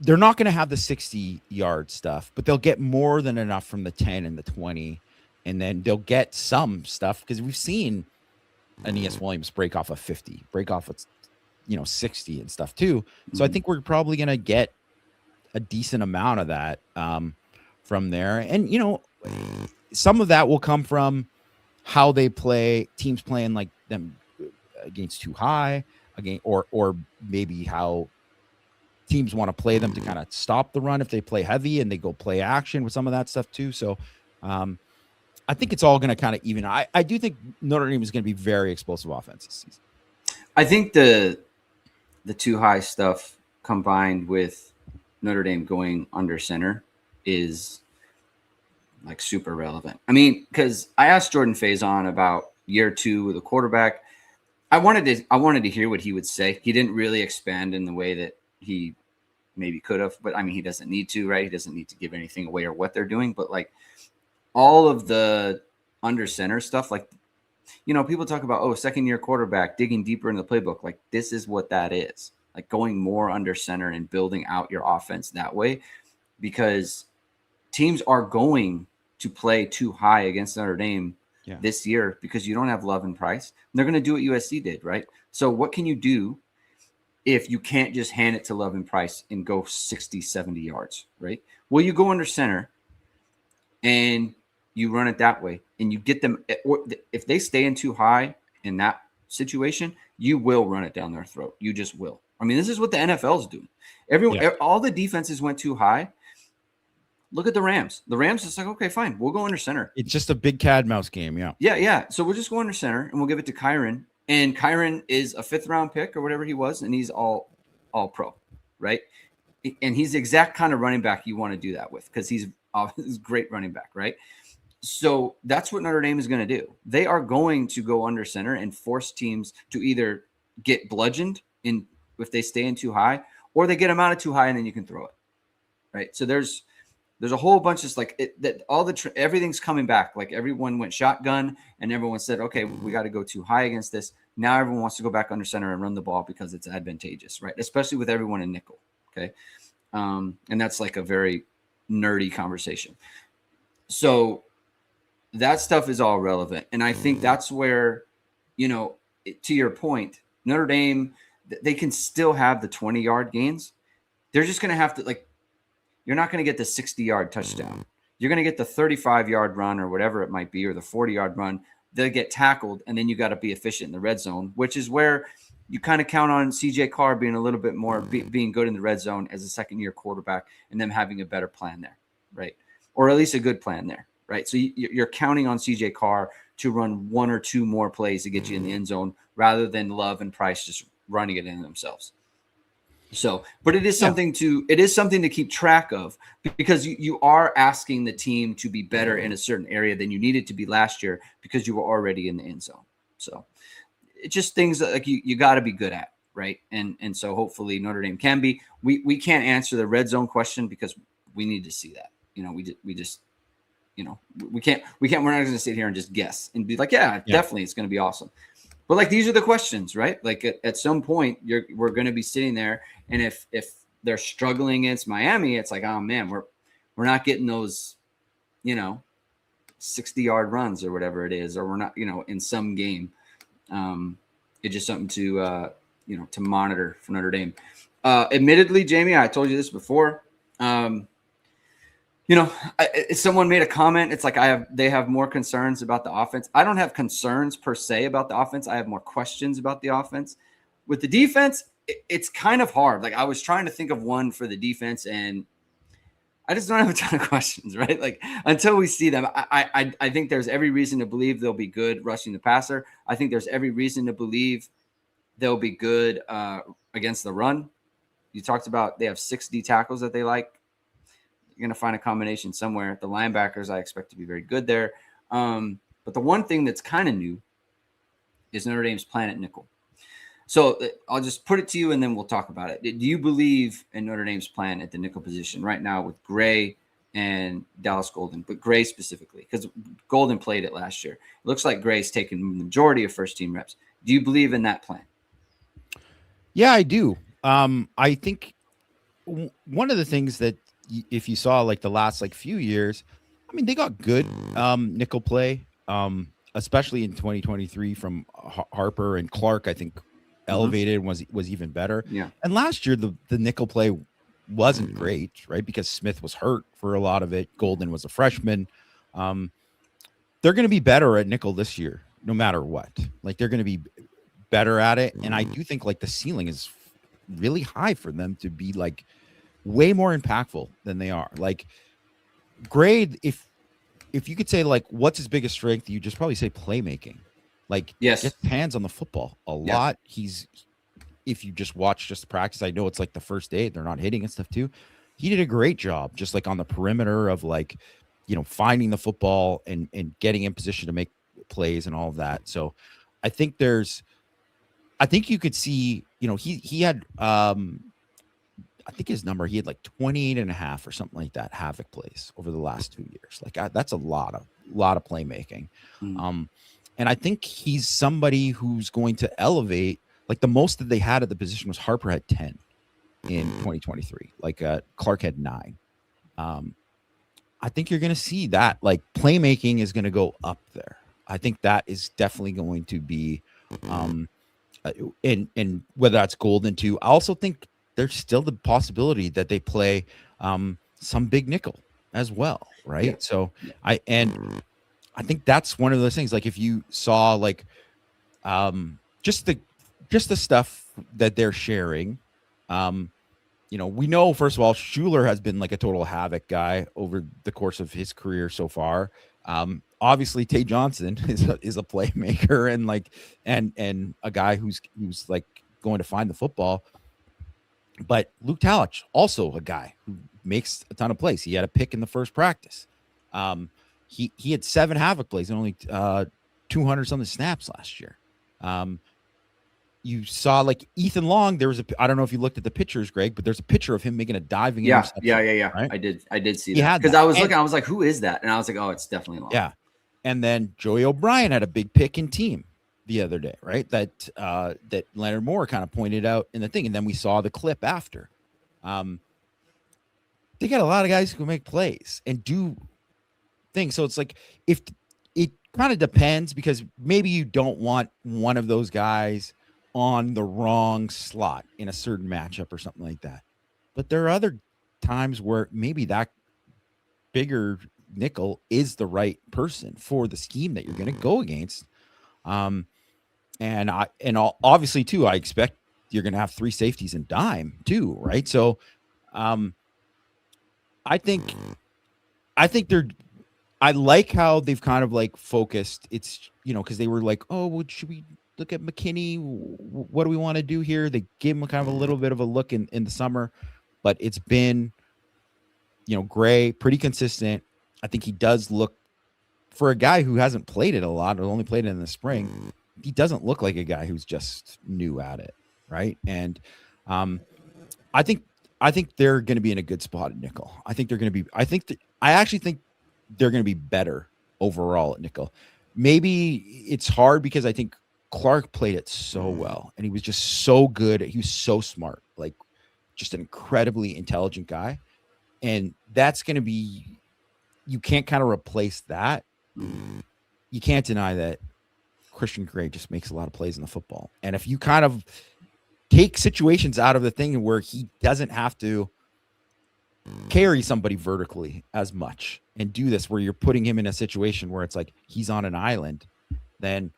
they're not going to have the 60-yard stuff, but they'll get more than enough from the 10 and the 20, and then they'll get some stuff because we've seen Aeneas Williams break off a 50, break off a 60 and stuff too. So I think we're probably going to get a decent amount of that from there. And, some of that will come from how they play, teams playing like them against too high, again, or maybe how teams want to play them to kind of stop the run if they play heavy and they go play action with some of that stuff too. So I think it's all going to kind of even. I do think Notre Dame is going to be very explosive offense this season. I think the too high stuff combined with Notre Dame going under center is like super relevant. I mean, because I asked Jordan Faison about year 2 with a quarterback. I wanted to hear what he would say. He didn't really expand in the way that he maybe could have, but I mean, he doesn't need to, right? He doesn't need to give anything away or what they're doing. But like all of the under center stuff, like, people talk about, second year quarterback digging deeper in the playbook. Like this is what that is. like going more under center and building out your offense that way, because teams are going to play too high against Notre Dame this year because you don't have Love and Price. And they're going to do what USC did, right? So what can you do if you can't just hand it to Love and Price and go 60, 70 yards, right? Well, you go under center and you run it that way, and you get them. Or if they stay in too high in that situation, you will run it down their throat. You just will. I mean, this is what the NFL is doing. All the defenses went too high. Look at the Rams. The Rams is like, okay, fine, we'll go under center. It's just a big cat mouse game. Yeah. So we'll just go under center and we'll give it to Kyron. And Kyron is a 5th round pick or whatever he was, and he's all pro, right? And he's the exact kind of running back you want to do that with, because he's a great running back, right? So that's what Notre Dame is going to do. They are going to go under center and force teams to either get bludgeoned in if they stay in too high, or they get them out of too high and then you can throw it, right? So there's a whole bunch of everything's coming back. Like everyone went shotgun and everyone said, okay, we got to go too high against this. Now everyone wants to go back under center and run the ball because it's advantageous, right? Especially with everyone in nickel. Okay. And that's like a very nerdy conversation. So that stuff is all relevant. And I think that's where, to your point, Notre Dame, they can still have the 20-yard gains. They're just going to have to, you're not going to get the 60-yard touchdown. You're going to get the 35-yard run or whatever it might be, or the 40-yard run. They'll get tackled, and then you got to be efficient in the red zone, which is where you kind of count on CJ Carr being a little bit more being good in the red zone as a second-year quarterback, and them having a better plan there, right? Or at least a good plan there, right? So you're counting on CJ Carr to run 1 or 2 more plays to get you in the end zone rather than Love and Price just running it in themselves. So, but it is something to keep track of, because you are asking the team to be better in a certain area than you needed to be last year because you were already in the end zone. So it's just things that like you got to be good at, right? And so hopefully Notre Dame can be. We can't answer the red zone question because we need to see that. We can't. We're not going to sit here and just guess and be like, yeah. Definitely it's going to be awesome. But these are the questions, right? At some point, we're going to be sitting there, and if they're struggling against Miami, it's like, oh man, we're not getting those, 60-yard runs or whatever it is, or we're not, in some game. It's just something to monitor for Notre Dame. Admittedly, Jamie, I told you this before. Someone made a comment. It's like they have more concerns about the offense. I don't have concerns per se about the offense. I have more questions about the offense. With the defense, it's kind of hard. Like I was trying to think of one for the defense, and I just don't have a ton of questions, right? Until we see them, I think there's every reason to believe they'll be good rushing the passer. I think there's every reason to believe they'll be good against the run. You talked about they have 60 tackles that they like. You're going to find a combination somewhere. The linebackers, I expect to be very good there. But the one thing that's kind of new is Notre Dame's plan at nickel. So I'll just put it to you, and then we'll talk about it. Do you believe in Notre Dame's plan at the nickel position right now with Gray and Dallas Golden, but Gray specifically, because Golden played it last year? It looks like Gray's taken the majority of first-team reps. Do you believe in that plan? Yeah, I do. I think one of the things that, if you saw the last few years, I mean, they got good nickel play, especially in 2023 from Harper and Clark. I think elevated was even better. Yeah. And last year the nickel play wasn't great, right? Because Smith was hurt for a lot of it. Golden was a freshman. They're going to be better at nickel this year, no matter what. They're going to be better at it, and I do think the ceiling is really high for them to be way more impactful than they are. Grade, if you could say what's his biggest strength, you just probably say playmaking. Yes, gets hands on the football a lot. If you just watch the practice, I know it's the first day they're not hitting and stuff too. He did a great job just on the perimeter of finding the football and getting in position to make plays and all of that. So I think you could see, he had I think his number, he had 28 and a half or something like that havoc plays over the last 2 years. That's a lot of playmaking. And I think he's somebody who's going to elevate Like the most that they had at the position was Harper had 10 in 2023. Like Clark had 9. I think you're going to see that like playmaking is going to go up there. I think that is definitely going to be, and whether that's Golden too. I also think there's still the possibility that they play some big nickel as well, right? Yeah. So I think that's one of those things. Like if you saw like just the stuff that they're sharing, we know, first of all, Schuler has been like a total havoc guy over the course of his career so far. Obviously Tay Johnson is a playmaker and like, and a guy who's like going to find the football. But Luke Talich, also a guy who makes a ton of plays. He had a pick in the first practice. He had 7 havoc plays and only 200 something snaps last year. You saw like Ethan Long. There was I don't know if you looked at the pictures, Greg, but there's a picture of him making a diving interception. Yeah. Right? I did see that because I was looking. I was like, who is that? And I was like, oh, it's definitely Long. Yeah. And then Joey O'Brien had a big pick in team the other day, right? That Leonard Moore kind of pointed out in the thing, and then we saw the clip after. They got a lot of guys who can make plays and do things. So it's like if it kind of depends, because maybe you don't want one of those guys on the wrong slot in a certain matchup or something like that. But there are other times where maybe that bigger nickel is the right person for the scheme that you're going to go against. Obviously too, I expect you're going to have 3 safeties and dime too, right? So, I think I like how they've kind of like focused. It's, because they were like, oh, well, should we look at McKinney? What do we want to do here? They gave him kind of a little bit of a look in the summer, but it's been, Gray, pretty consistent. I think he does look, for a guy who hasn't played it a lot or only played it in the spring, he doesn't look like a guy who's just new at it, right? And I think they're going to be in a good spot at nickel. I actually think they're going to be better overall at nickel. Maybe it's hard because I think Clark played it so well and he was just so good. He was so smart, like just an incredibly intelligent guy. And that's going to be, you can't kind of replace that. You can't deny that Christian Gray just makes a lot of plays in the football. And if you kind of take situations out of the thing where he doesn't have to carry somebody vertically as much and do this, where you're putting him in a situation where it's like he's on an island, then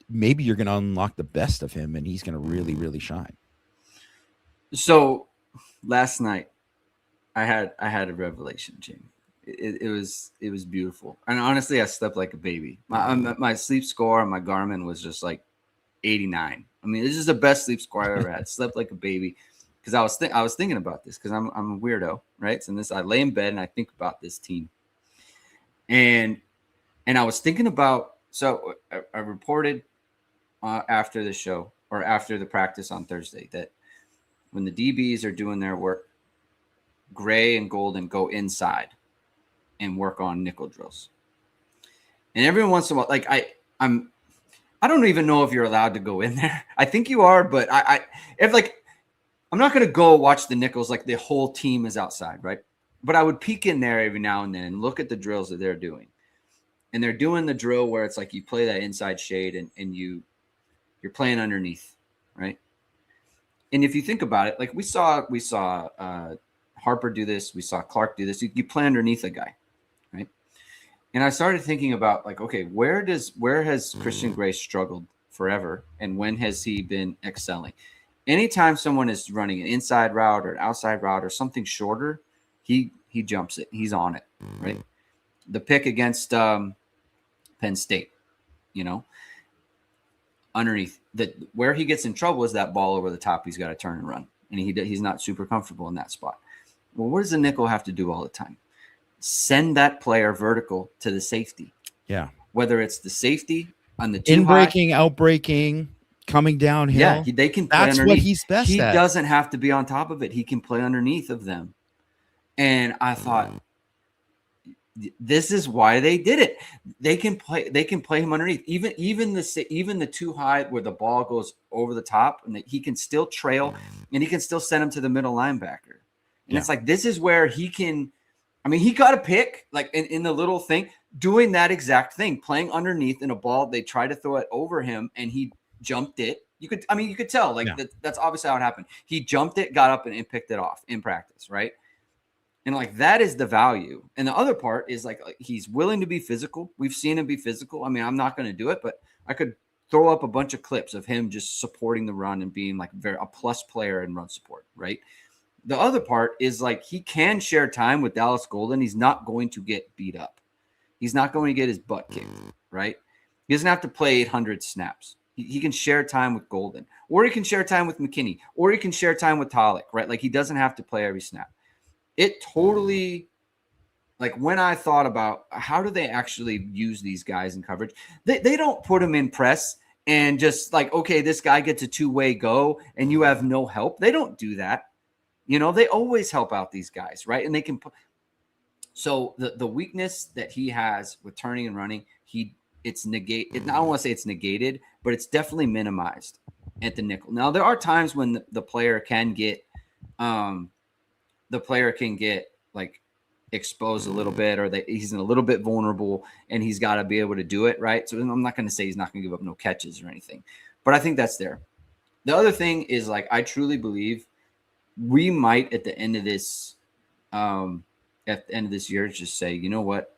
maybe you're going to unlock the best of him and he's going to really, really shine. So last night I had a revelation, Jamie. It was beautiful. And honestly, I slept like a baby. My sleep score on my Garmin was just like 89. I mean, this is the best sleep score I've ever had. Slept like a baby. Because I was thinking about this, because I'm a weirdo, right? So I lay in bed and I think about this team, and I was thinking about, so I reported after the show or after the practice on Thursday that when the DBs are doing their work, Gray and Golden go inside and work on nickel drills, and every once in a while, like I don't even know if you're allowed to go in there. I think you are, but I'm not going to go watch the nickels like the whole team is outside, right? But I would peek in there every now and then and look at the drills that they're doing. And they're doing the drill where it's like you play that inside shade and you're playing underneath, right? And if you think about it, like we saw Harper do this, we saw Clark do this. You play underneath a guy, right? And I started thinking about like, okay, where has Christian Gray struggled forever, and when has he been excelling? Anytime someone is running an inside route or an outside route or something shorter, he jumps it. He's on it, right? The pick against Penn State, underneath, that where he gets in trouble is that ball over the top. He's got to turn and run, and he's not super comfortable in that spot. Well, what does the nickel have to do all the time? Send that player vertical to the safety. Yeah, whether it's the safety on the in-breaking, out-breaking, coming downhill. Yeah, they can play That's underneath. what he's best he at. He doesn't have to be on top of it. He can play underneath of them. And I thought, this is why they did it. They can play him underneath, even the too high where the ball goes over the top, and he can still trail, and he can still send him to the middle linebacker. And it's like, this is where he can. I mean, he got a pick like in the little thing, doing that exact thing, playing underneath in a ball. They tried to throw it over him, and he jumped it. You could tell like that's obviously how it happened. He jumped it, got up, and picked it off in practice, right? And like, that is the value. And the other part is like he's willing to be physical. We've seen him be physical. I mean, I'm not going to do it, but I could throw up a bunch of clips of him just supporting the run and being like a plus player in run support, right? The other part is like he can share time with Dallas Golden. He's not going to get beat up. He's not going to get his butt kicked, right? He doesn't have to play 800 snaps. He can share time with Golden, or he can share time with McKinney, or he can share time with Talik, right? Like, he doesn't have to play every snap. It totally, like, when I thought about how do they actually use these guys in coverage, they don't put them in press and just like, okay, this guy gets a two-way go and you have no help. They don't do that. You know, they always help out these guys, right? And they can put. So the weakness that he has with turning and running, it's negated. I don't want to say it's negated, but it's definitely minimized at the nickel. Now, there are times when the player can get like exposed a little bit, or that he's a little bit vulnerable and he's got to be able to do it, right? So I'm not going to say he's not going to give up no catches or anything, but I think that's there. The other thing is, like, I truly believe we might at the end of this year just say, you know what,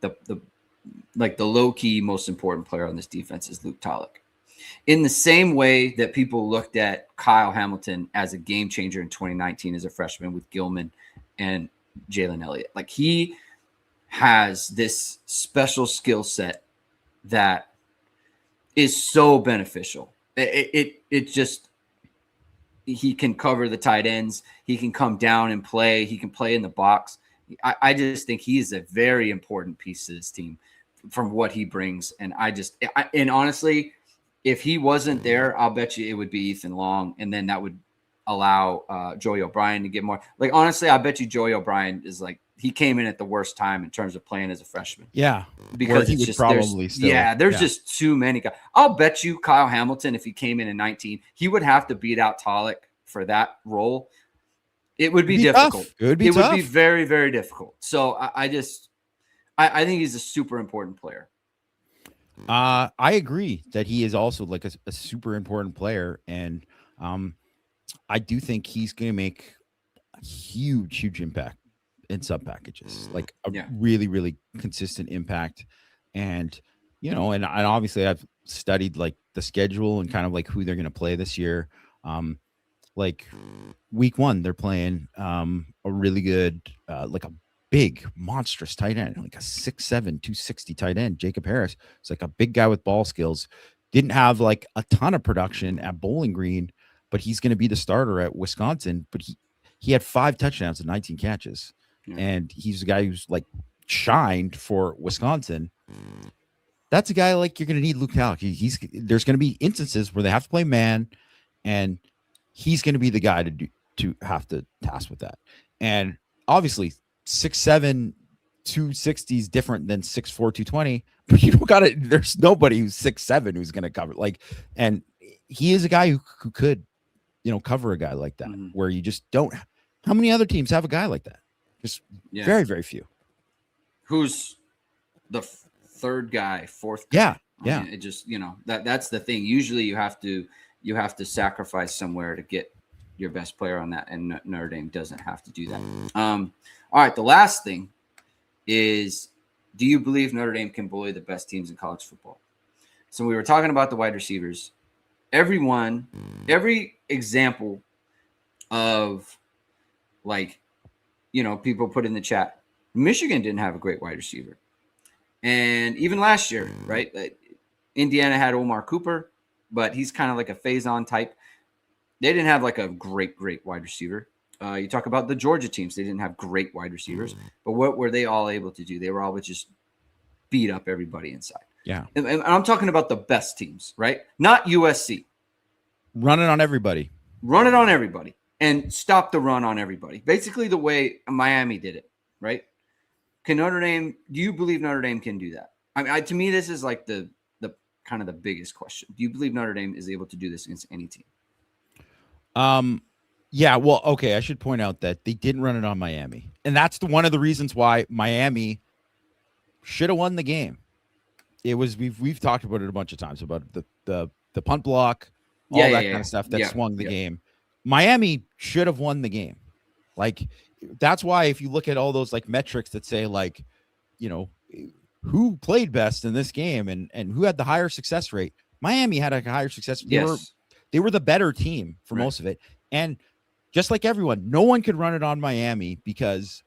the low-key most important player on this defense is Luke Talik. In the same way that people looked at Kyle Hamilton as a game changer in 2019 as a freshman with Gilman and Jalen Elliott. Like, he has this special skill set that is so beneficial. It just, he can cover the tight ends. He can come down and play. He can play in the box. I just think he is a very important piece to this team from what he brings. And and honestly, if he wasn't there, I'll bet you it would be Ethan Long. And then that would allow Joey O'Brien to get more. Like, honestly, I bet you Joey O'Brien is like, he came in at the worst time in terms of playing as a freshman. Yeah. Because it's just, there's just too many guys. I'll bet you Kyle Hamilton, if he came in 19, he would have to beat out Talik for that role. It would be difficult. Tough. It would be very, very difficult. So I think he's a super important player. I agree that he is also like a super important player. And I do think he's going to make a huge impact in sub packages, like a really, really consistent impact. And, you know, and obviously I've studied like the schedule and kind of like who they're going to play this year. Like week 1, they're playing a really good, like a big monstrous tight end, like a 6'7", 260 tight end, Jacob Harris. It's like a big guy with ball skills. Didn't have like a ton of production at Bowling Green, but he's going to be the starter at Wisconsin. But he had 5 touchdowns and 19 catches. Yeah. And he's a guy who's like shined for Wisconsin. That's a guy like you're going to need Luke Talik. There's going to be instances where they have to play man, and he's going to be the guy to have to task with that. And obviously 6'7", 260 is different than 6'4", 220, but you don't got to, there's nobody who's 6'7" who's going to cover, like, and he is a guy who could, you know, cover a guy like that, where you just don't. How many other teams have a guy like that? Just very, very few. Who's the third guy, fourth guy? Yeah. I mean, it just, you know, that's the thing. Usually you have to sacrifice somewhere to get your best player on that, and Notre Dame doesn't have to do that. All right, the last thing is, do you believe Notre Dame can bully the best teams in college football? So we were talking about the wide receivers. Every example of, like, you know, people put in the chat, Michigan didn't have a great wide receiver. And even last year, right? Indiana had Omar Cooper, but he's kind of like a phase-on type. They didn't have like a great wide receiver. You talk about the Georgia teams. They didn't have great wide receivers. But what were they all able to do? They were able to just beat up everybody inside. Yeah. And I'm talking about the best teams, right? Not USC. Run it on everybody. Run it on everybody. And stop the run on everybody. Basically the way Miami did it, right? Can Notre Dame? Do you believe Notre Dame can do that? I mean, to me, this is like the kind of the biggest question. Do you believe Notre Dame is able to do this against any team? Yeah, well, okay, I should point out that they didn't run it on Miami. And that's one of the reasons why Miami should have won the game. It was we've talked about it a bunch of times about the punt block, all that kind of stuff that swung the game. Miami should have won the game. Like, that's why if you look at all those like metrics that say like, you know, who played best in this game and who had the higher success rate, Miami had a higher success. They were the better team for most of it. And just like everyone, no one could run it on Miami because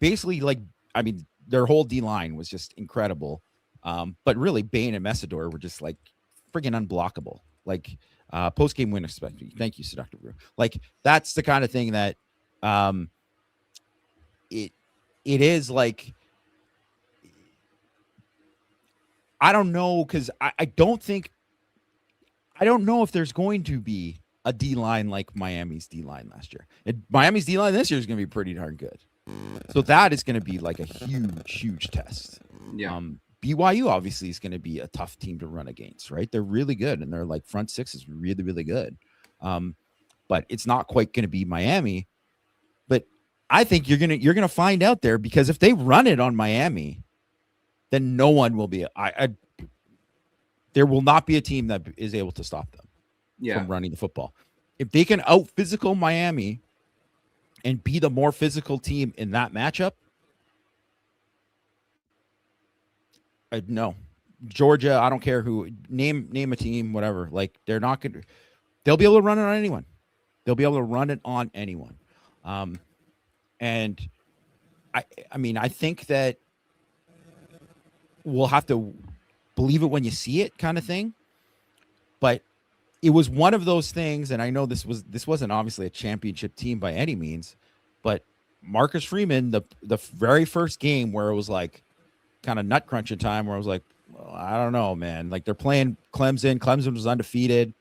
basically, like, I mean, their whole D line was just incredible. But really, Bain and Messidor were just like friggin' unblockable. Like, post game win expected. Thank you, Seductive Brew. Like, that's the kind of thing that it is like. I don't know, because I don't know if there's going to be a D line like Miami's D line last year. And Miami's D line this year is going to be pretty darn good. So that is going to be like a huge test. Yeah. BYU obviously is going to be a tough team to run against, right? They're really good, and their like front six is really good. But it's not quite going to be Miami. But I think you're gonna find out there, because if they run it on Miami, then no one will be. There will not be a team that is able to stop them from running the football. If they can out physical Miami and be the more physical team in that matchup, no. Georgia, I don't care who, name a team, whatever. Like, they're not going to. They'll be able to run it on anyone. They'll be able to run it on anyone. And I mean, I think that we'll have to believe it when you see it, kind of thing. But it was one of those things, and I know this wasn't obviously a championship team by any means, but Marcus Freeman, the very first game where it was like kind of nut crunching time, where I was like, well, I don't know, man. Like, they're playing Clemson. Clemson was undefeated.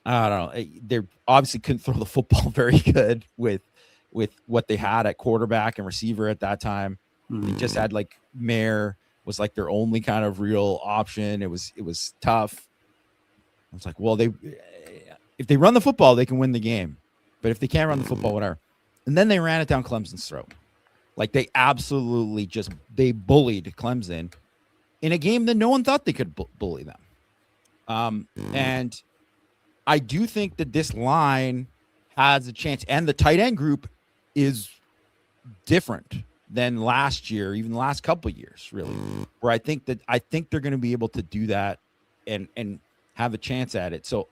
I don't know. They obviously couldn't throw the football very good with what they had at quarterback and receiver at that time. They just had like Mayer was like their only kind of real option. It was tough. I was like, well, if they run the football, they can win the game. But if they can't run the football, whatever. And then they ran it down Clemson's throat. Like, they absolutely they bullied Clemson in a game that no one thought they could bully them. And I do think that this line has a chance, and the tight end group is different than last year, even the last couple of years, really, where I think they're going to be able to do that and have a chance at it. So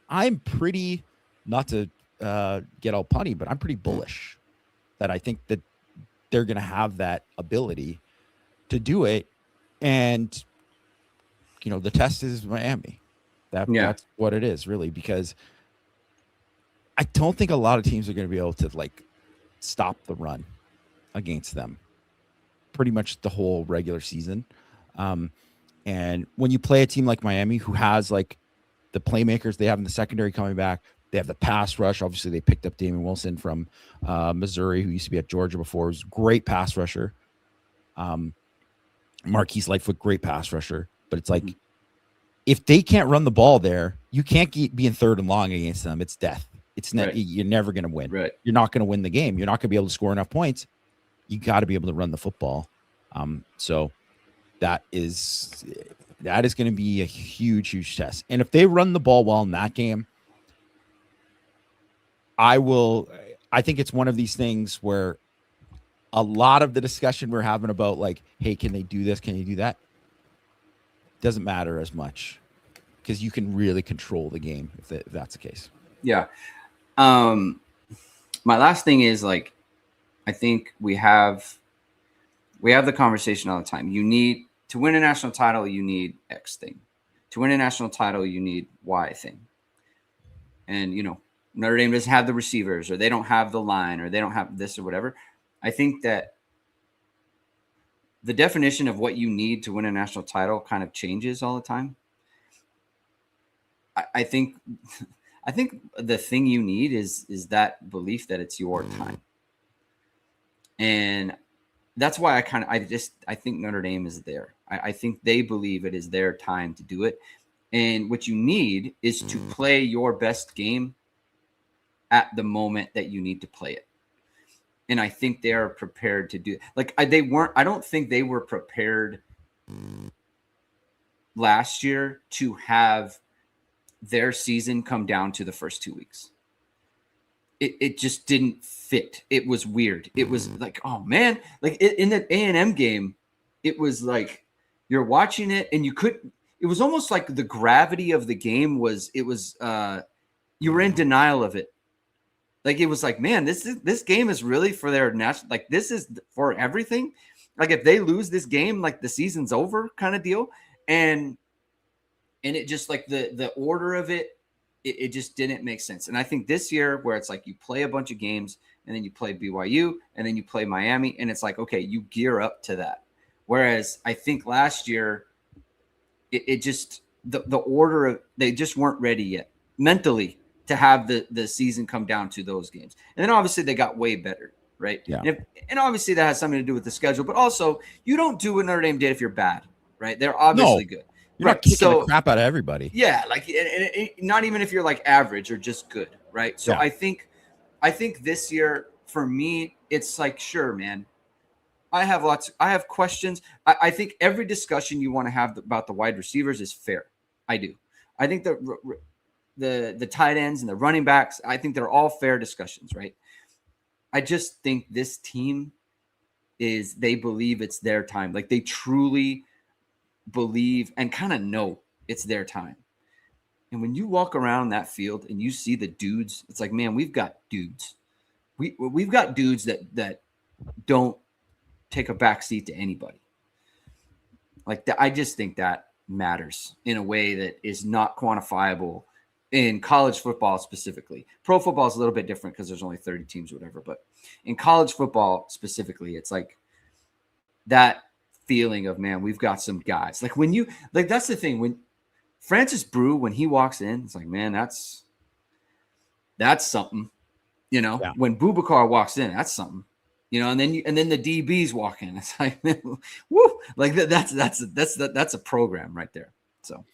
I'm pretty, not to get all punny, but I'm pretty bullish that I think that they're going to have that ability to do it. And, you know, the test is Miami. That's what it is, really, because I don't think a lot of teams are going to be able to like stop the run against them pretty much the whole regular season. And when you play a team like Miami, who has like the playmakers they have in the secondary coming back, they have the pass rush. Obviously, they picked up Damon Wilson from Missouri, who used to be at Georgia before. He was a great pass rusher. Marquise Lightfoot, great pass rusher. But it's like, if they can't run the ball there, you can't be in third and long against them. It's death. You're never going to win. Right. You're not going to win the game. You're not going to be able to score enough points. You got to be able to run the football. So that is going to be a huge test. And if they run the ball well in that game, I think it's one of these things where a lot of the discussion we're having about like, hey, can they do this? Can they do that? Doesn't matter as much, because you can really control the game if that's the case. Yeah. My last thing is, like, I think we have the conversation all the time. You need to win a national title, you need X thing. To win a national title, you need Y thing. And, you know, Notre Dame doesn't have the receivers, or they don't have the line, or they don't have this or whatever. I think that the definition of what you need to win a national title kind of changes all the time. I think the thing you need is that belief that it's your time. And that's why I think Notre Dame is there. I think they believe it is their time to do it. And what you need is to play your best game at the moment that you need to play it. And I think they are prepared to do it. Like I don't think they were prepared last year to have their season come down to the first 2 weeks. It just didn't fit. It was weird. It was like, oh man, like in the A&M game, it was like you're watching it and it was almost like the gravity of the game was you were in denial of it. Like it was like, man, this game is really for their national, like this is for everything. Like if they lose this game, like the season's over kind of deal. And it just like the order of it just didn't make sense. And I think this year where it's like you play a bunch of games and then you play BYU and then you play Miami and it's like, okay, you gear up to that. Whereas I think last year it just the order of they just weren't ready yet mentally to have the season come down to those games. And then obviously they got way better, right? Yeah. And obviously that has something to do with the schedule, but also you don't do what Notre Dame did if you're bad, right? They're obviously good. You're not kicking the crap out of everybody. Yeah, like not even if you're like average or just good, right? So yeah. I think this year for me, it's like, sure, man. I have questions. I think every discussion you want to have about the wide receivers is fair. I do. I think the tight ends and the running backs, I think they're all fair discussions, right? I just think this team they believe it's their time. Like they truly believe and kind of know it's their time. And when you walk around that field and you see the dudes, it's like, man, we've got dudes. We've got dudes that don't take a backseat to anybody. Like I just think that matters in a way that is not quantifiable in college football specifically. Pro football is a little bit different because there's only 30 teams or whatever. But in college football specifically, it's like that feeling of, man, we've got some guys. Like when you like, that's the thing. When Francis Brew, when he walks in, it's like, man, that's something. You know, yeah. When Boubacar walks in, that's something. You know, and then the DBs walk in. It's like, woo! Like that's a program right there. So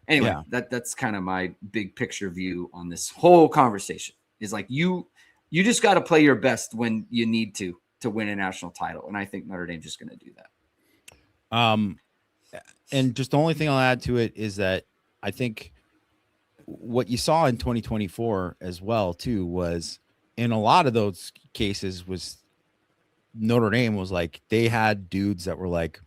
anyway, yeah. That's kind of my big picture view on this whole conversation. Is like you just got to play your best when you need to win a national title, and I think Notre Dame's just going to do that. And just the only thing I'll add to it is that I think what you saw in 2024 as well too was in a lot of those cases was Notre Dame was like they had dudes that were like,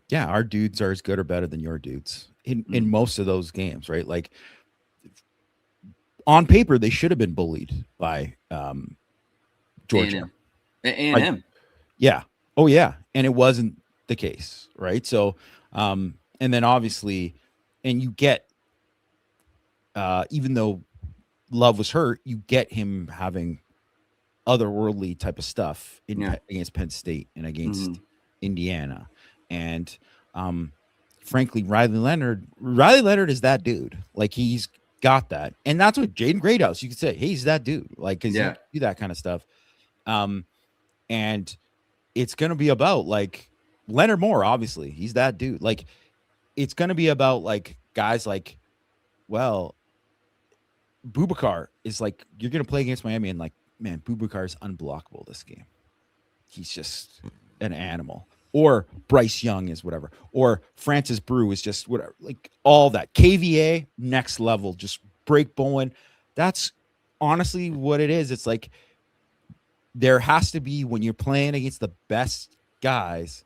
yeah, our dudes are as good or better than your dudes in most of those games, right? Like on paper they should have been bullied by Georgia. A&M. Yeah. Oh yeah, and it wasn't the case, right? So and then obviously, and you get even though Love was hurt, you get him having otherworldly type of stuff against Penn State and against Indiana. And frankly, Riley Leonard is that dude. Like he's got that. And that's what Jaden Greathouse, you could say, hey, he's that dude. Like, cause you do that kind of stuff. And it's going to be about like Leonard Moore, obviously he's that dude. Like it's going to be about like guys like, well, Boubacar is like, you're going to play against Miami and like, man, Boubacar is unblockable this game. He's just an animal. Or Bryce Young is whatever. Or Francis Brew is just whatever. Like all that. KVA, next level. Just break bowling. That's honestly what it is. It's like there has to be, when you're playing against the best guys,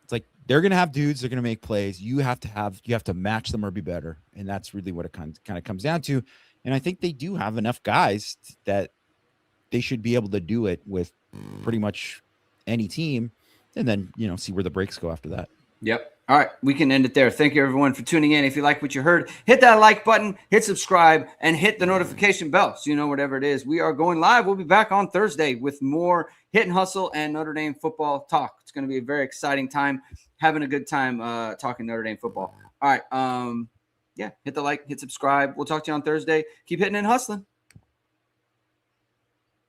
it's like they're going to have dudes. They're going to make plays. You have to match them or be better. And that's really what it kind of comes down to. And I think they do have enough guys that they should be able to do it with pretty much any team, and then, you know, see where the breaks go after that. Yep. All right. We can end it there. Thank you, everyone, for tuning in. If you like what you heard, hit that like button, hit subscribe, and hit the notification bell so you know whatever it is. We are going live. We'll be back on Thursday with more Hit and Hustle and Notre Dame football talk. It's going to be a very exciting time, having a good time talking Notre Dame football. All right. Hit the like, hit subscribe. We'll talk to you on Thursday. Keep hitting and hustling.